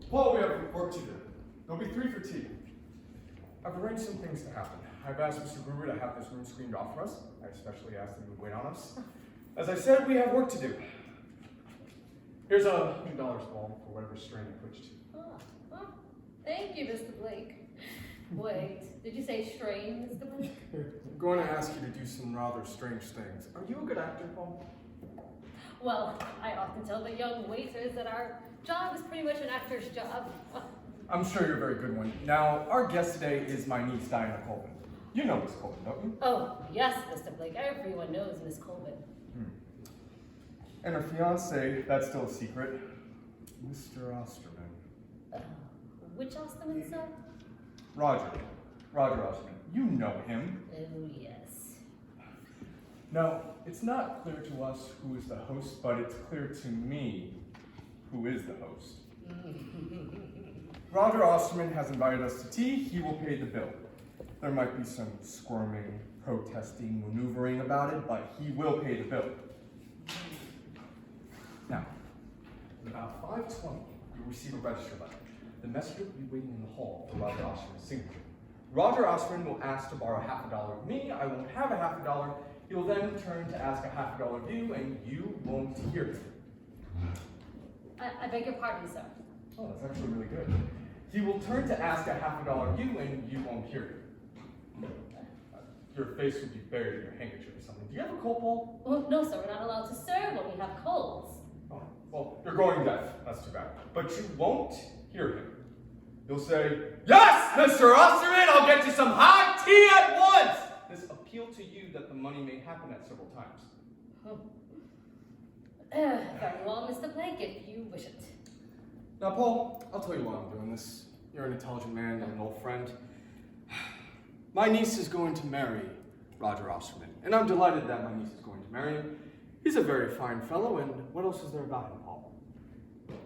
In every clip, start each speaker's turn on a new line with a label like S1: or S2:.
S1: Well, we have work to do. There'll be 3 for tea. I've arranged some things to happen. I've asked Mr. Gruber to have this room screened off for us. I especially asked that he would wait on us. As I said, we have work to do. Here's a few dollars, Paul, for whatever strain I put you to.
S2: Thank you, Mr. Blake. Wait, did you say strain, Mr. Blake?
S1: I'm going to ask you to do some rather strange things. Are you a good actor, Paul?
S2: Well, I often tell the young waiters that our job is pretty much an actor's job.
S1: I'm sure you're a very good one. Now, our guest today is my niece, Diana Colvin. You know Miss Colvin, don't you?
S2: Oh, yes, Mr. Blake. Everyone knows Miss Colvin.
S1: And her fiance, that's still a secret, Mr. Osterman.
S2: Which Osterman, sir?
S1: Roger Osterman. You know him.
S2: Oh, yes.
S1: Now, it's not clear to us who is the host, but it's clear to me who is the host. Roger Osterman has invited us to tea. He will pay the bill. There might be some squirming, protesting, maneuvering about it, but he will pay the bill. Now, at about 5:20, you'll receive a register letter. The messenger will be waiting in the hall for Roger Osterman's signature. Roger Osterman will ask to borrow $50 of me. I won't have a $50. He'll then turn to ask a $50 of you, and you won't hear him.
S2: I beg your pardon, sir.
S1: Oh, that's actually really good. He will turn to ask a $50 of you, and you won't hear him. Your face will be buried in your handkerchief or something. Do you have a cold, Paul?
S2: Well, no, sir. We're not allowed to serve when we have colds.
S1: Oh, well, you're going deaf. That's too bad. But you won't hear him. You'll say, "Yes, Mr. Osterman, I'll get you some hot tea at once!" This appeal to you that the money may happen at several times.
S2: Very well, Mr. Blake, if you wish it.
S1: Now, Paul, I'll tell you why I'm doing this. You're an intelligent man and an old friend. My niece is going to marry Roger Osterman, and I'm delighted that my niece is going to marry him. He's a very fine fellow, and what else is there about him, Paul?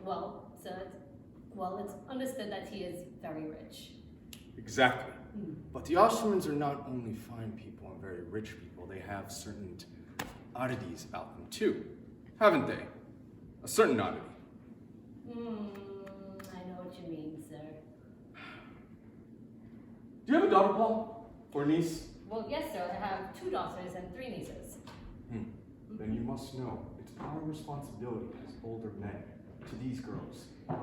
S2: Well, sir, it's understood that he is very rich.
S1: Exactly. But the Ostermans are not only fine people and very rich people, they have certain oddities about them too, haven't they? A certain oddity.
S2: I know what you mean, sir.
S1: Do you have a daughter, Paul? Or niece?
S2: Well, yes, sir. I have 2 daughters and 3 nieces.
S1: Then you must know it's our responsibility as older men to these girls. I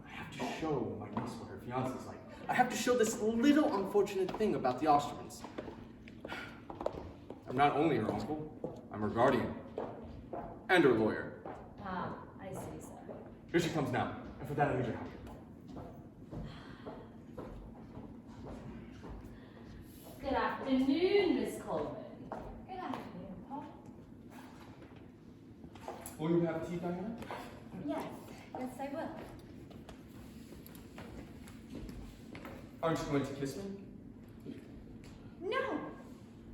S1: have to show my niece what her fiance is like. I have to show this little unfortunate thing about the Ostermans. I'm not only her uncle, I'm her guardian. And her lawyer.
S2: I see, sir.
S1: Here she comes now, and for that I need your help.
S2: Good afternoon, Miss Colvin.
S3: Good afternoon, Paul.
S1: Will you have tea, Diana?
S3: Yes, I will.
S1: Aren't you going to kiss me?
S3: No!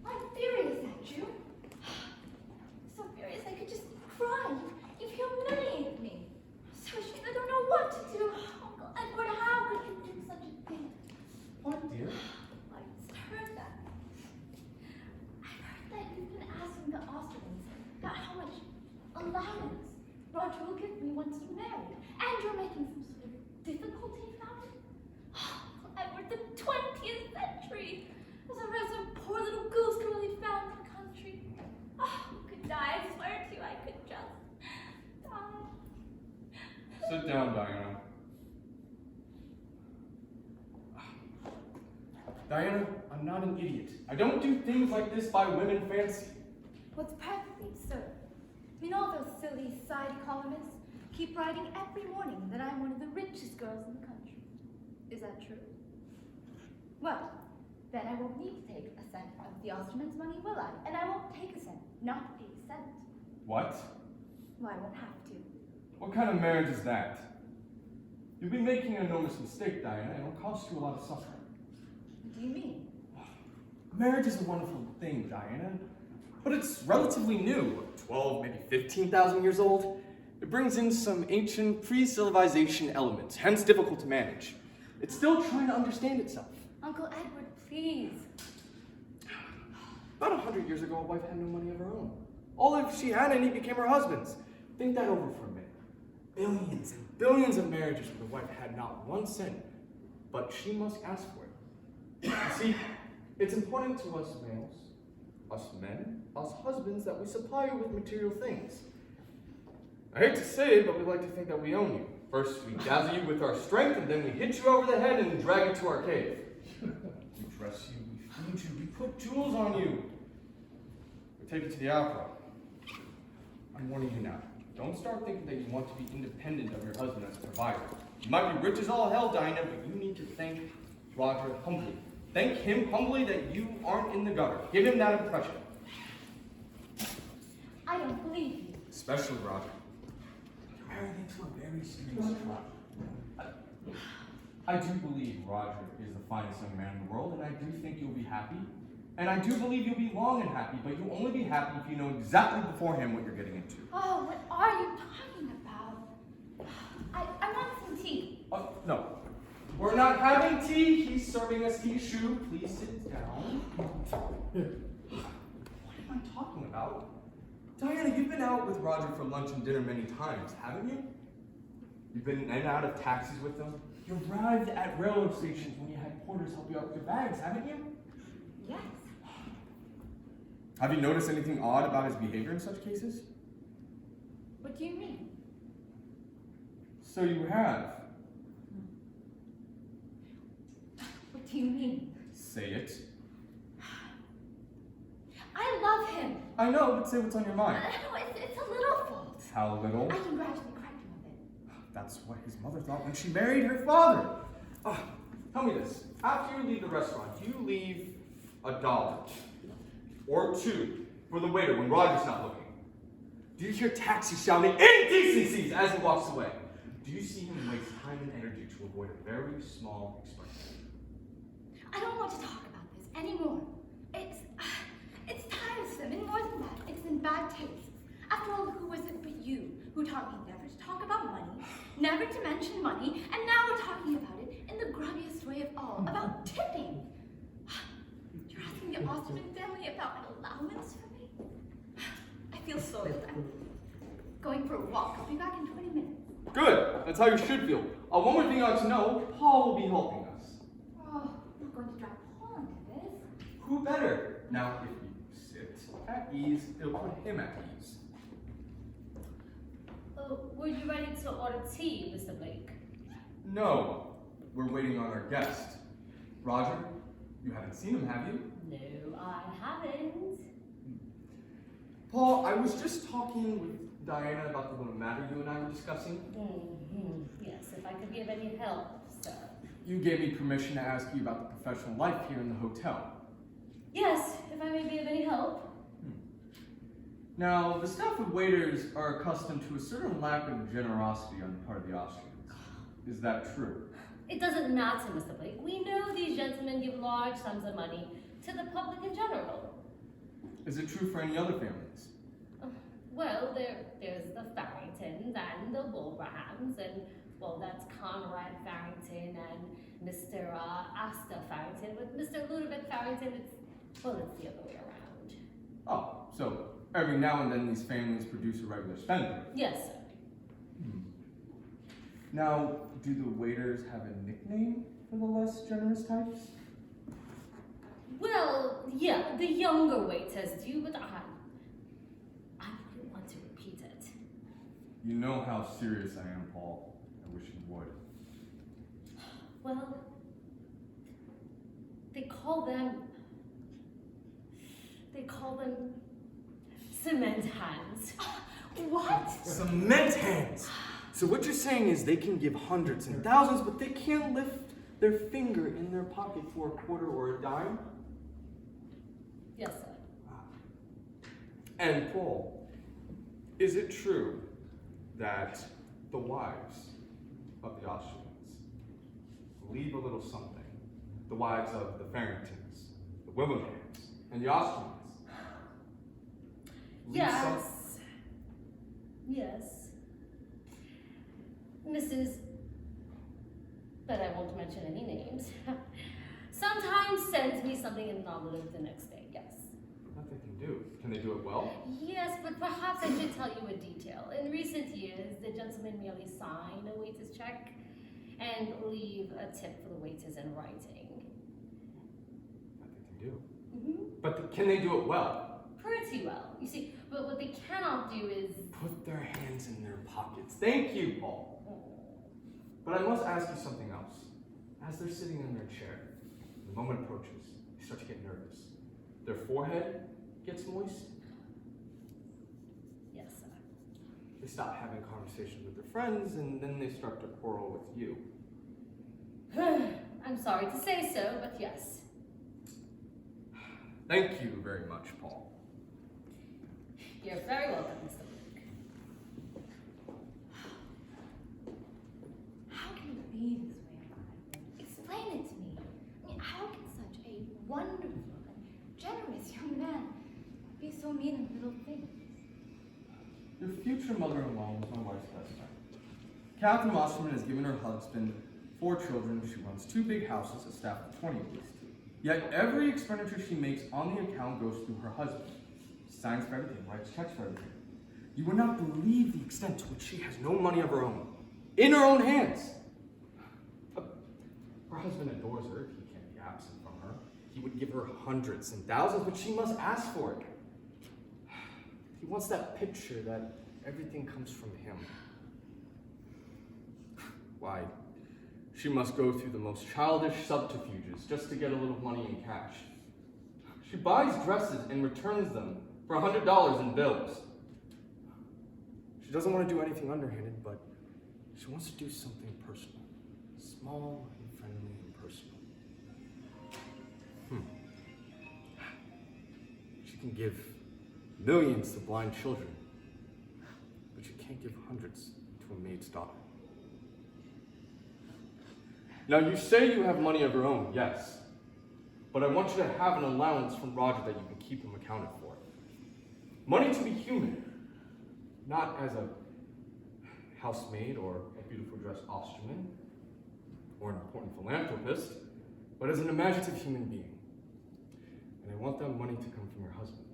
S3: I'm furious at you. So furious I could just cry. You've humiliated me. So ashamed I don't know what to do. Uncle Edward, how could you do such a thing?
S1: What, dear?
S3: I just heard that. I've heard that you've been asking the Ostermans about how much allowance Roger will give me once you're married. And you're making some sort of difficulty about it? Edward, the 20th century! As a some poor little goose can really found the country. Oh, I could die, I swear to you, I could just die.
S1: Sit down, Diana. Diana, I'm not an idiot. I don't do things like this by women fancy.
S3: What's perfectly absurd. I mean, all those silly side columnists keep writing every morning that I'm one of the richest girls in the country. Is that true? Well, then I won't need to take a cent of the Osterman's money, will I? And I won't take a cent, not a cent.
S1: What?
S3: Well, I won't have to.
S1: What kind of marriage is that? You'll be making an enormous mistake, Diana, and it'll cost you a lot of suffering.
S3: What do you mean?
S1: Marriage is a wonderful thing, Diana, but it's relatively new, 12, maybe 15,000 years old. It brings in some ancient pre-civilization elements, hence difficult to manage. It's still trying to understand itself.
S3: Uncle Edward, please.
S1: About 100 years ago, a wife had no money of her own. All if she had any became her husband's. Think that over for a minute. Billions and billions of marriages where the wife had not 1 cent, but she must ask for it. You see, it's important to us males, us men, us husbands, that we supply you with material things. I hate to say it, but we like to think that we own you. First, we dazzle you with our strength, and then we hit you over the head and drag you to our cave. We dress you, we feed you, we put jewels on you. We take you to the opera. I'm warning you now. Don't start thinking that you want to be independent of your husband as a provider. You might be rich as all hell, Dinah, but you need to thank Roger humbly. Thank him humbly that you aren't in the gutter. Give him that impression.
S3: I don't believe you.
S1: Especially Roger. You're married into a very serious trap. I do believe Roger is the finest young man in the world, and I do think you'll be happy. And I do believe you'll be long and happy, but you'll only be happy if you know exactly beforehand what you're getting into.
S3: Oh, what are you talking about? I want some tea.
S1: No. We're not having tea. He's serving us tea. Shoo, please sit down. What am I talking about? Diana, you've been out with Roger for lunch and dinner many times, haven't you? You've been in and out of taxis with him. You arrived at railroad stations when you had porters help you out with your bags, haven't you?
S3: Yes.
S1: Have you noticed anything odd about his behavior in such cases?
S3: What do you mean?
S1: So you have.
S3: What do you mean?
S1: Say it.
S3: I love him.
S1: I know, but say what's on your mind.
S3: No, it's a little fault.
S1: How little?
S3: I can gradually correct him a bit.
S1: That's what his mother thought when she married her father. Tell me this. After you leave the restaurant, do you leave $1 or $2 for the waiter when Roger's not looking? Do you hear Taxi shouting indecencies as he walks away? Do you see him waste time and energy to avoid a very small expression?
S3: I don't want to talk about this anymore. It's tiresome, and more than that, it's in bad taste. After all, who was it but you who taught me never to talk about money, never to mention money, and now we're talking about it in the grubbiest way of all, about tipping. You're asking the Osterman family about an allowance for me? I feel soiled. I'm going for a walk. I'll be back in 20 minutes.
S1: Good. That's how you should feel. One more thing you ought to know, Paul will be helping us.
S3: Oh, I'm not going to drag Paul into this.
S1: Who better? Now, if you sit at ease, it'll put him at ease.
S2: Were you ready to order tea, Mr. Blake?
S1: No. We're waiting on our guest. Roger, you haven't seen him, have you?
S2: No, I haven't.
S1: Paul, I was just talking with Diana about the little matter you and I were discussing.
S2: Yes, if I could give any help, sir.
S1: You gave me permission to ask you about the professional life here in the hotel.
S2: Yes, if I may be of any help.
S1: Now, the staff of waiters are accustomed to a certain lack of generosity on the part of the Austrians. Is that true?
S2: It doesn't matter, Mr. Blake. We know these gentlemen give large sums of money to the public in general.
S1: Is it true for any other families?
S2: Well, there's the Farringtons and the Wolverhams, and, well, that's Conrad Farrington and Mr. Astor Farrington. With Mr. Ludovic Farrington, it's the other way around.
S1: Oh, so every now and then these families produce a regular spender.
S2: Yes, sir.
S1: Now, do the waiters have a nickname for the less generous types?
S2: Well, yeah, the younger waiters do, but I wouldn't want to repeat it.
S1: You know how serious I am, Paul. I wish you would.
S2: Well, they call them cement hands.
S3: What?
S1: Cement hands! So what you're saying is they can give hundreds and thousands, but they can't lift their finger in their pocket for a quarter or a dime?
S2: Yes, sir.
S1: And Paul, is it true that the wives of the Austrians leave a little something the wives of the Farringtons, the Willinghams, and the Ostermans.
S2: Yes. Yes. Mrs. But I won't mention any names. Sometimes sends me something in an envelope the next day, yes.
S1: What they can do? Can they do it well?
S2: Yes, but perhaps I should tell you a detail. In recent years, the gentleman merely sign a waiter's check and leave a tip for the waiters in writing.
S1: What they can do?
S2: Mm-hmm.
S1: But can they do it well?
S2: Pretty well. You see, but what they cannot do is...
S1: Put their hands in their pockets. Thank you, Paul. But I must ask you something else. As they're sitting in their chair, the moment approaches, they start to get nervous. Their forehead gets moist.
S2: Yes, sir.
S1: They stop having conversations with their friends, and then they start to quarrel with you.
S2: I'm sorry to say so, but yes.
S1: Thank you very much, Paul.
S2: You're very welcome, Mr. Luke.
S3: How can you be this way about it? Explain it to me. I mean, how can such a wonderful and generous young man be so mean in little things?
S4: Your future mother-in-law was my wife's best friend. Catherine Osterman has given her husband 4 children. She runs 2 big houses, a staff of 20 at least. Yet every expenditure she makes on the account goes through her husband. She signs for everything, writes checks for everything. You would not believe the extent to which
S1: She has no money of her own. In her own hands. Her husband adores her. He can't be absent from her. He would give her hundreds and thousands, but she must ask for it. He wants that picture that everything comes from him. Why? She must go through the most childish subterfuges just to get a little money in cash. She buys dresses and returns them for $100 in bills. She doesn't want to do anything underhanded, but she wants to do something personal. Small and friendly and personal. She can give millions to blind children, but she can't give hundreds to a maid's daughter. Now, you say you have money of your own, yes, but I want you to have an allowance from Roger that you can keep him accounted for. Money to be human, not as a housemaid or a beautiful dressed Osterman or an important philanthropist, but as an imaginative human being. And I want that money to come from your husband.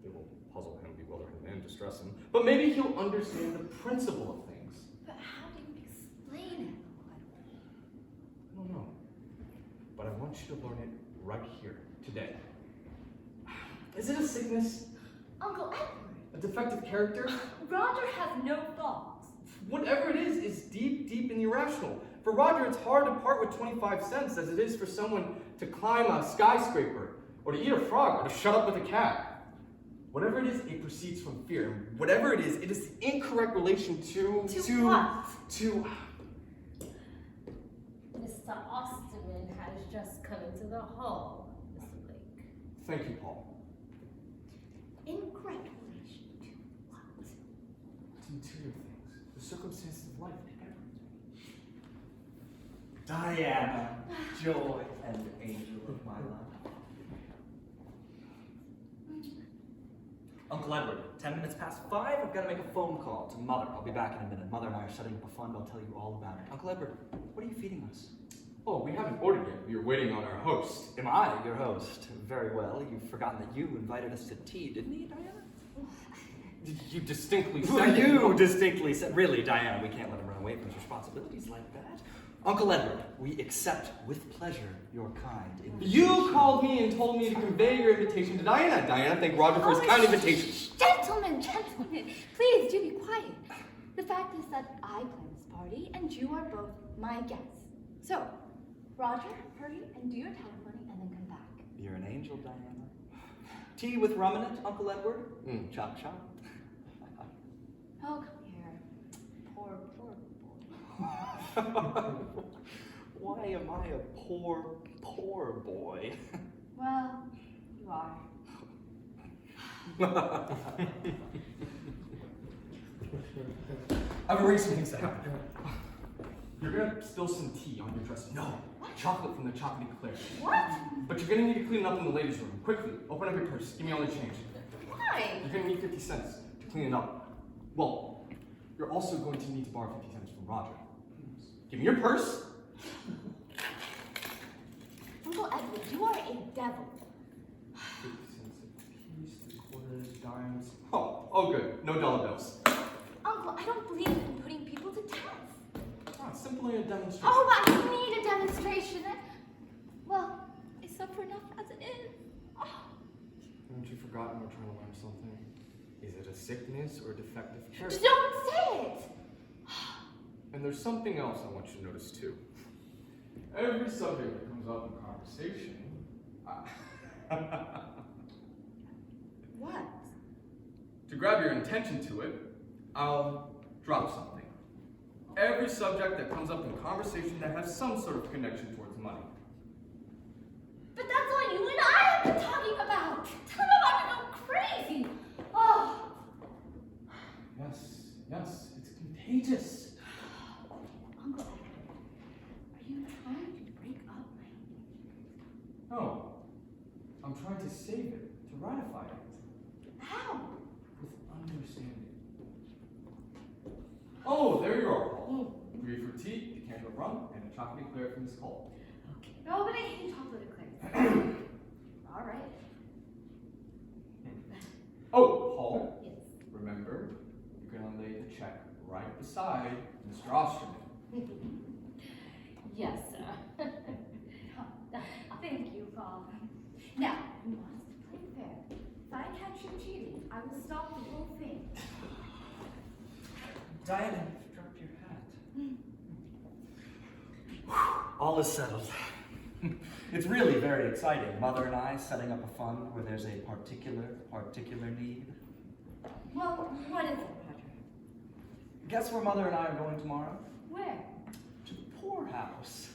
S1: It will puzzle him, bewilder him, and distress him, but maybe he'll understand the principle of things.
S3: But how do you explain it?
S1: I don't know, but I want you to learn it right here, today. Is it a sickness?
S3: Uncle Edward,
S1: A defective character?
S3: Roger has no thoughts.
S1: Whatever it is deep, deep and irrational. For Roger, it's hard to part with 25 cents as it is for someone to climb a skyscraper, or to eat a frog, or to shut up with a cat. Whatever it is, it proceeds from fear. And whatever it is the incorrect relation to
S3: what?
S1: To
S2: Mr. Osterman has just come into the hall, Mr. Blake.
S1: Thank you, Paul.
S3: Incorrect relation to what?
S1: To material things, the circumstances of life, everything.
S5: Diana, joy and angel of my life. Uncle Edward, 10 minutes past 5, I've got to make a phone call to Mother. I'll be back in a minute. Mother and I are setting up a fund. I'll tell you all about it. Uncle Edward, what are you feeding us?
S1: Oh, we haven't ordered yet. We are waiting on our host.
S5: Am I your host? Very well. You've forgotten that you invited us to tea, didn't you, Diana?
S1: You distinctly
S5: Who
S1: said
S5: you distinctly said. Really, Diana, we can't let him run away from his responsibilities like that. Uncle Edward, we accept with pleasure your kind invitation.
S1: You called me and told me to convey your invitation to Diana. Diana, thank Roger for his kind invitation.
S3: Gentlemen, please do be quiet. The fact is that I plan this party and you are both my guests. So, Roger, hurry and do your telephony and then come back.
S5: You're an angel, Diana. Tea with rum in it, Uncle Edward? Chop chop.
S3: Oh, come here. Poor boy.
S5: Why am I a poor boy?
S3: Well, you are.
S1: I've arranged some things to happen.
S4: You're gonna spill some tea on your dress. No, chocolate from the chocolate eclair.
S3: What?
S4: But you're gonna need to clean it up in the ladies' room. Quickly, open up your purse. Give me all the change.
S3: Why?
S4: You're gonna need 50 cents to clean it up. Well, you're also going to need to borrow 50 cents from Roger. Give me your purse.
S3: Uncle Edward, you are a devil.
S4: 50 cents a piece, 3/4, dimes. Oh, good. No dollar bills.
S3: Uncle, I don't believe in putting people to death.
S4: Ah, it's simply a demonstration.
S3: Oh, I need a demonstration. Well, it's suffer enough as it is. Oh.
S4: Haven't you forgotten we're trying to learn something? Is it a sickness or a defective character?
S3: Don't say it!
S4: And there's something else I want you to notice too. Every subject that comes up in conversation.
S3: What?
S4: To grab your attention to it, I'll drop something. Every subject that comes up in conversation that has some sort of connection towards money.
S3: But that's all you and I have been talking about. Tell them I'm to go crazy. Oh.
S4: Yes, it's contagious.
S3: Uncle Edward, are you trying to break up my...
S4: No, I'm trying to save it, to ratify it.
S3: How?
S4: With understanding. Oh, there you are, Paul. 3 for tea, a can of rum, and a chocolate eclair from Miss Cole.
S3: Okay. No, but I hate chocolate eclairs. All right.
S4: Oh, Paul,
S2: Yes.
S4: remember, you're going to lay the check right beside Mr. Osterman.
S2: Yes, sir.
S3: Thank you, Paul. Now, we must play fair. If I catch you cheating, I will stop the whole thing.
S5: Diana, you dropped your hat. All is settled. It's really very exciting. Mother and I setting up a fund where there's a particular need.
S3: Well, what is it, Roger?
S5: Guess where Mother and I are going tomorrow?
S3: Where?
S5: To the poorhouse.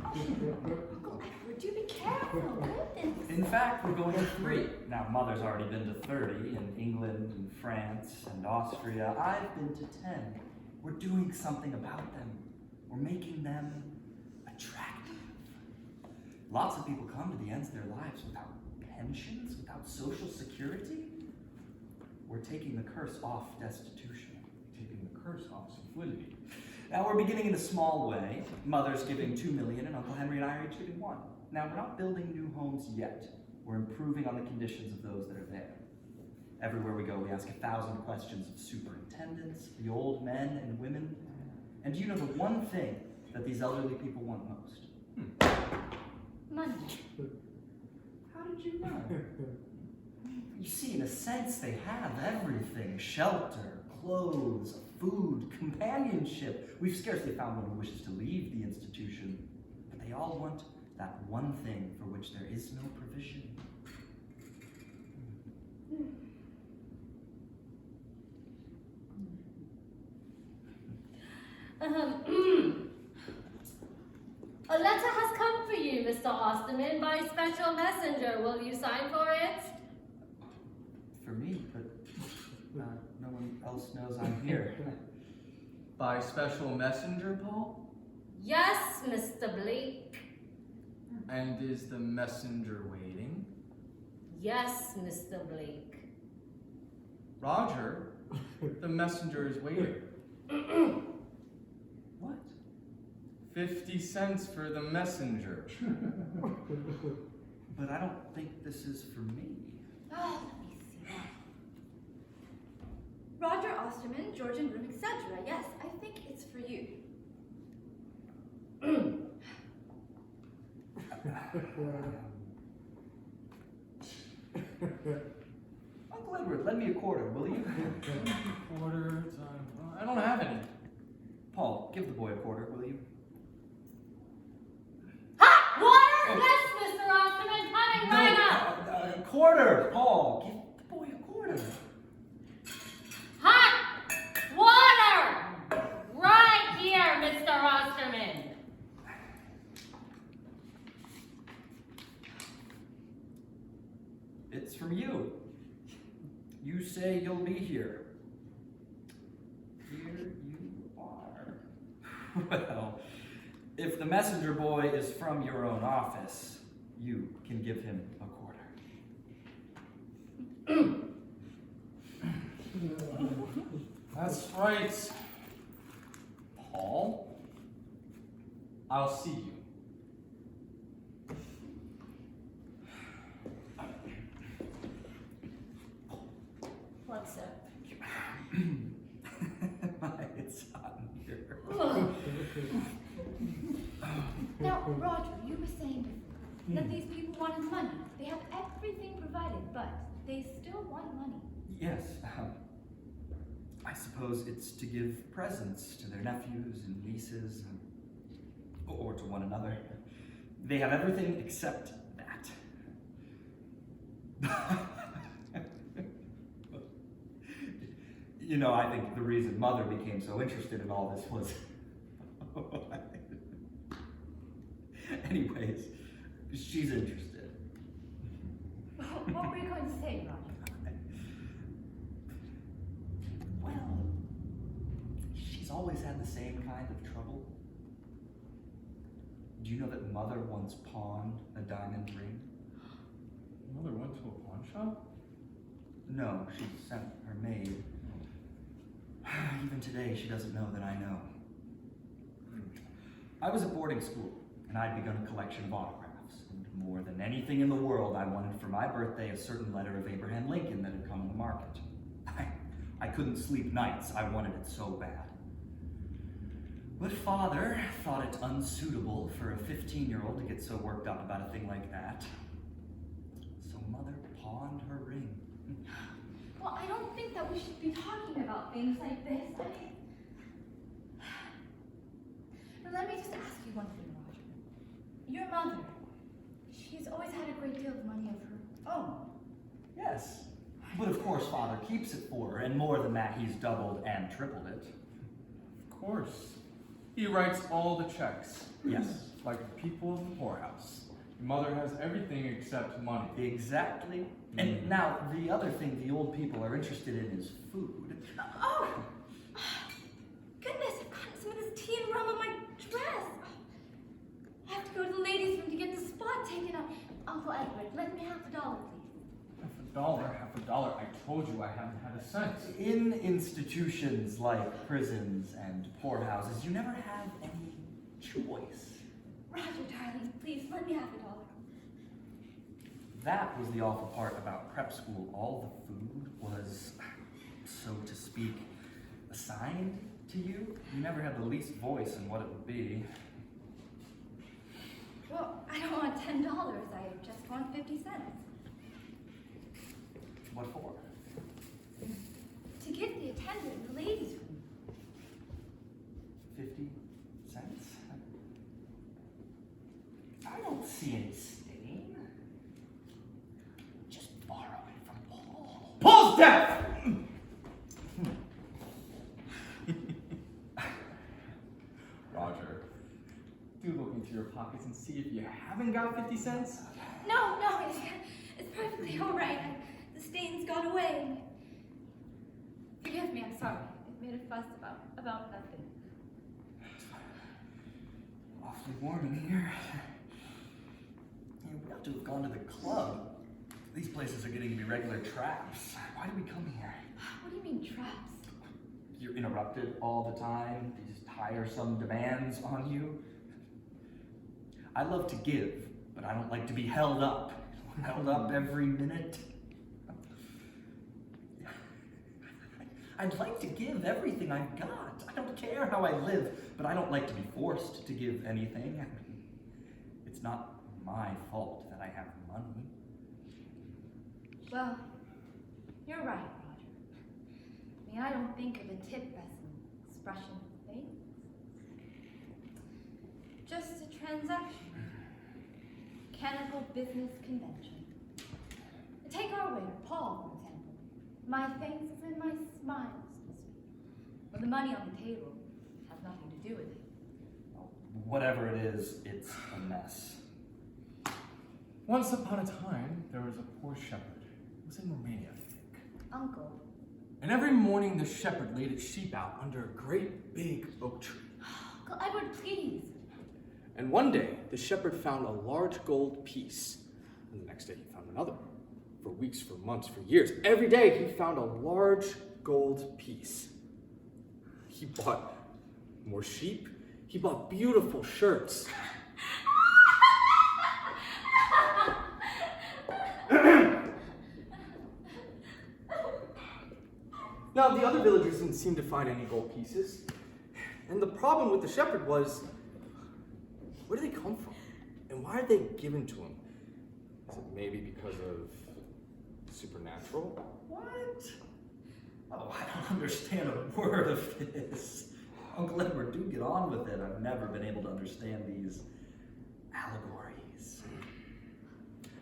S3: Uncle Edward, do be careful. Goodness.
S5: In fact, we're going to 3. Now, Mother's already been to 30 in England and France and Austria. I've been to 10. We're doing something about them. We're making them attractive. Lots of people come to the ends of their lives without pensions, without social security. We're taking the curse off destitution.
S4: Taking the curse off solidity.
S5: Now, we're beginning in a small way. Mother's giving $2 million, and Uncle Henry and I are each giving $1 million. Now, we're not building new homes yet. We're improving on the conditions of those that are there. Everywhere we go, we ask 1,000 questions of superintendents, the old men and women. And do you know the one thing that these elderly people want most?
S3: Money.
S5: How did you know? You see, in a sense, they have everything. Shelter, clothes, food, companionship. We've scarcely found one who wishes to leave the institution, but they all want that one thing for which there is no provision.
S2: A letter has come for you, Mr. Osterman, by special messenger. Will you sign for it?
S5: For me, but no one else knows I'm here.
S4: By special messenger, Paul?
S2: Yes, Mr. Blake.
S4: And is the messenger waiting?
S2: Yes, Mr. Blake.
S4: Roger, the messenger is waiting.
S5: What?
S4: 50 cents for the messenger.
S5: But I don't think this is for me.
S3: Oh, let me see. Roger Osterman, Georgian room, etc. Yes, I think it's for you.
S5: Uncle Edward, lend me a quarter, will you?
S4: Quarter time. I don't have any.
S5: Paul, give the boy a quarter, will you?
S2: Hot water? Yes, Mr. Osterman, coming right up.
S5: A quarter! Paul, give the boy a quarter.
S2: Hot water! Right here, Mr. Osterman.
S5: It's from you. You say you'll be here. Here you are. Well, if the messenger boy is from your own office, you can give him a quarter.
S4: That's right. Paul, I'll see you.
S2: What's up?
S5: It's hot in here.
S3: Now, Roger, you were saying before that these people wanted money. They have everything provided, but they still want money.
S5: Yes, I suppose it's to give presents to their nephews and nieces, or to one another. They have everything except that. You know, I think the reason Mother became so interested in all this was... Anyways, she's interested.
S3: What were you going to say, Roger?
S5: Well, she's always had the same kind of trouble. Do you know that Mother once pawned a diamond ring?
S4: Mother went to a pawn shop?
S5: No, she sent her maid. Even today, she doesn't know that I know. I was at boarding school, and I'd begun a collection of autographs. And more than anything in the world, I wanted for my birthday a certain letter of Abraham Lincoln that had come on the market. I couldn't sleep nights. I wanted it so bad. But Father thought it unsuitable for a 15-year-old to get so worked up about a thing like that. So Mother pawned her ring.
S3: Well, I don't think that we should be talking about things like this. I mean... But let me just ask you one thing, Roger. Your mother, she's always had a great deal of money of her own.
S5: Yes. But of course, Father keeps it for her, and more than that, he's doubled and tripled it.
S4: Of course. He writes all the checks.
S5: Yes.
S4: Like the people of the poorhouse. Your mother has everything except money.
S5: Exactly. And now, the other thing the old people are interested in is food.
S3: Oh! Goodness, I've gotten some of this tea and rum on my dress. I have to go to the ladies' room to get the spot taken out. Uncle Edward, lend me $50, please.
S4: $half a dollar. I told you I haven't had a cent.
S5: In institutions like prisons and poorhouses, you never have any choice.
S3: Roger, darling, please, lend me $50.
S5: That was the awful part about prep school. All the food was, so to speak, assigned to you. You never had the least voice in what it would be.
S3: Well, I don't want $10. I just want 50 cents.
S5: What for?
S3: To get the attendant in the ladies' room.
S5: 50 cents? I don't see any stain. Just borrow it from Paul. Paul's deaf!
S4: Roger, do look into your pockets and see if you haven't got 50 cents.
S3: No, it's perfectly all right. The stains got away. Forgive me, I'm sorry. I've made a fuss about nothing.
S5: Awfully warm in here. We ought to have gone to the club. These places are getting to be regular traps. Why do we come here?
S3: What do you mean, traps?
S5: You're interrupted all the time. These tiresome demands on you. I love to give, but I don't like to be held up. Held up every minute. I'd like to give everything I've got. I don't care how I live, but I don't like to be forced to give anything. It's not my fault that I have money.
S3: Well, you're right, Roger. I mean, I don't think of a tip as an expression of faith. Just a transaction. Mechanical business convention. Take our waiter, Paul, for example. My thanks is in my smiles, so to speak. But the money on the table has nothing to do with it.
S5: Whatever it is, it's a mess.
S4: Once upon a time, there was a poor shepherd. It was in Romania, I think.
S3: Uncle.
S4: And every morning the shepherd laid his sheep out under a great big oak tree.
S3: Uncle Edward,
S4: And one day, the shepherd found a large gold piece. And the next day, he found another. For weeks, for months, for years, every day he found a large gold piece. He bought more sheep. He bought beautiful shirts. Now, the other villagers didn't seem to find any gold pieces. And the problem with the shepherd was, where did they come from? And why are they given to him? Is it maybe because of supernatural?
S5: What? Oh, I don't understand a word of this. Uncle Edward, do get on with it. I've never been able to understand these allegories.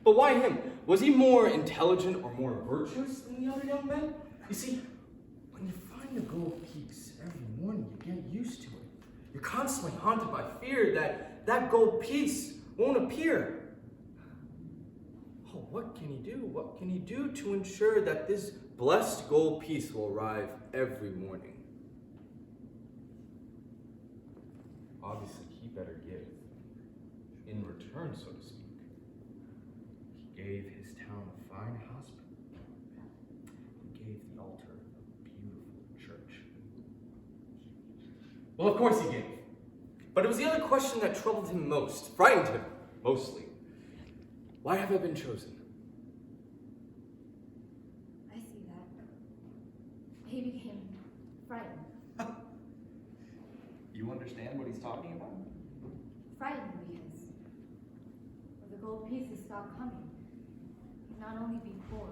S4: But why him? Was he more intelligent or more virtuous than the other young men? You see, when you find a gold piece every morning, you get used to it. You're constantly haunted by fear that that gold piece won't appear. Oh, what can he do? What can he do to ensure that this blessed gold piece will arrive every morning? Obviously, he better give. In return, so to speak. He gave his town a fine hospital. He gave the altar a beautiful church. Well, of course he gave. But it was the other question that troubled him most, frightened him mostly. Why have I been chosen?
S3: I see that. He became frightened.
S5: You understand what he's talking about?
S3: Frightened because if the gold pieces stopped coming, he'd not only be poor,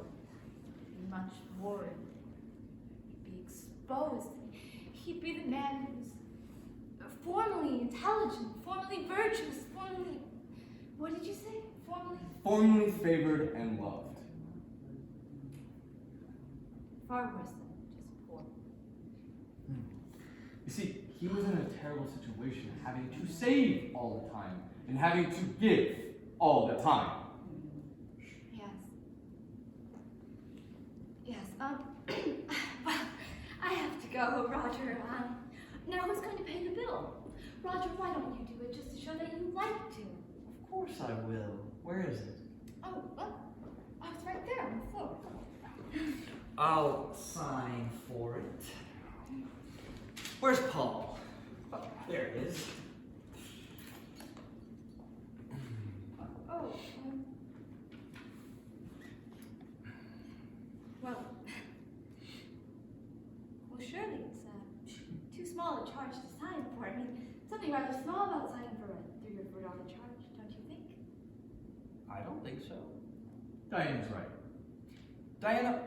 S3: he'd be much worried. He'd be exposed. He'd be the man who's formerly intelligent, formerly virtuous, formerly... What did you say?
S4: Formerly favored and loved.
S3: Far worse than just poor.
S4: You see, he was in a terrible situation, having to save all the time, and having to give all the time.
S3: Yes. Yes, well, I have to go, Roger. Now who's going to pay the bill? Roger, why don't you do it just to show that you like to?
S5: Of course I will. Where is it?
S3: Oh, it's right there on the floor.
S5: I'll sign for it. Where's Paul? Oh, there he is.
S3: Oh, well, surely it's too small a charge to sign for. I mean, something rather small about signing for a $3 or $4 charge, don't you think?
S5: I don't think so.
S4: Diana's right.
S5: Diana,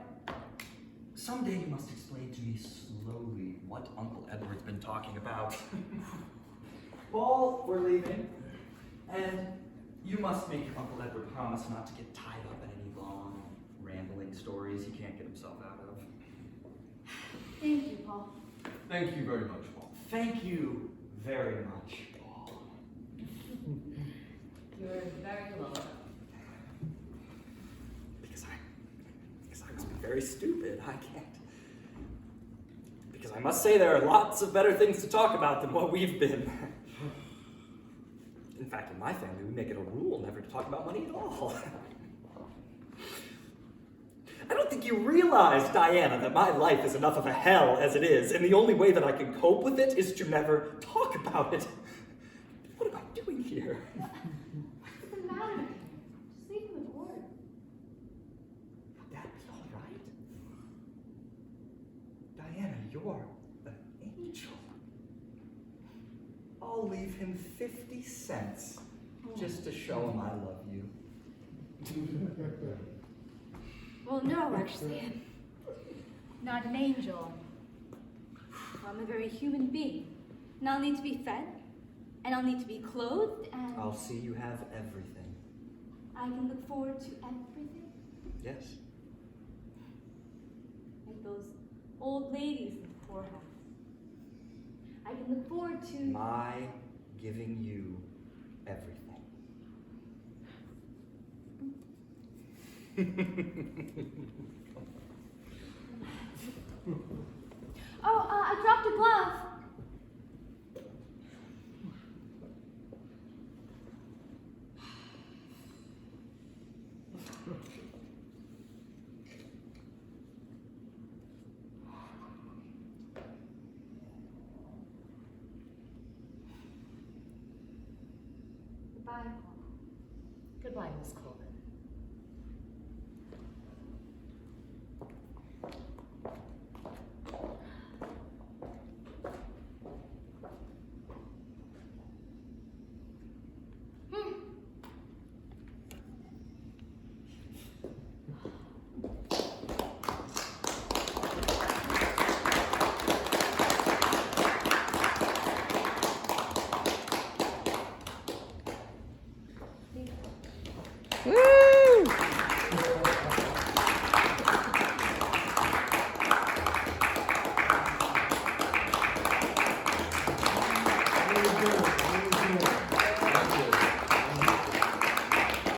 S5: someday you must explain to me slowly what Uncle Edward's been talking about. Paul, we're leaving. And you must make Uncle Edward promise not to get tied up in any long, rambling stories he can't get himself out of.
S3: Thank you, Paul.
S4: Thank you very much, Paul.
S5: Thank you very much, Paul.
S2: You're very welcome.
S5: Because I must be very stupid. I can't. Because I must say there are lots of better things to talk about than what we've been. In fact, in my family, we make it a rule never to talk about money at all. I don't think you realize, Diana, that my life is enough of a hell as it is, and the only way that I can cope with it is to never talk about it. What am I doing here?
S3: What's the matter? Just leave him in order.
S5: Would that be all right? Diana, you're an angel. I'll leave him 50 cents just to show him I love you.
S3: Well, no, actually, I'm not an angel. I'm a very human being. And I'll need to be fed, and I'll need to be clothed, and
S5: I'll see you have everything.
S3: I can look forward to everything.
S5: Yes.
S3: Like those old ladies in the poorhouse. I can look forward to...
S5: My giving you everything.
S3: Oh, I dropped a glove. Goodbye, Paul.
S2: Goodbye, Miss Colvin.
S6: Woo!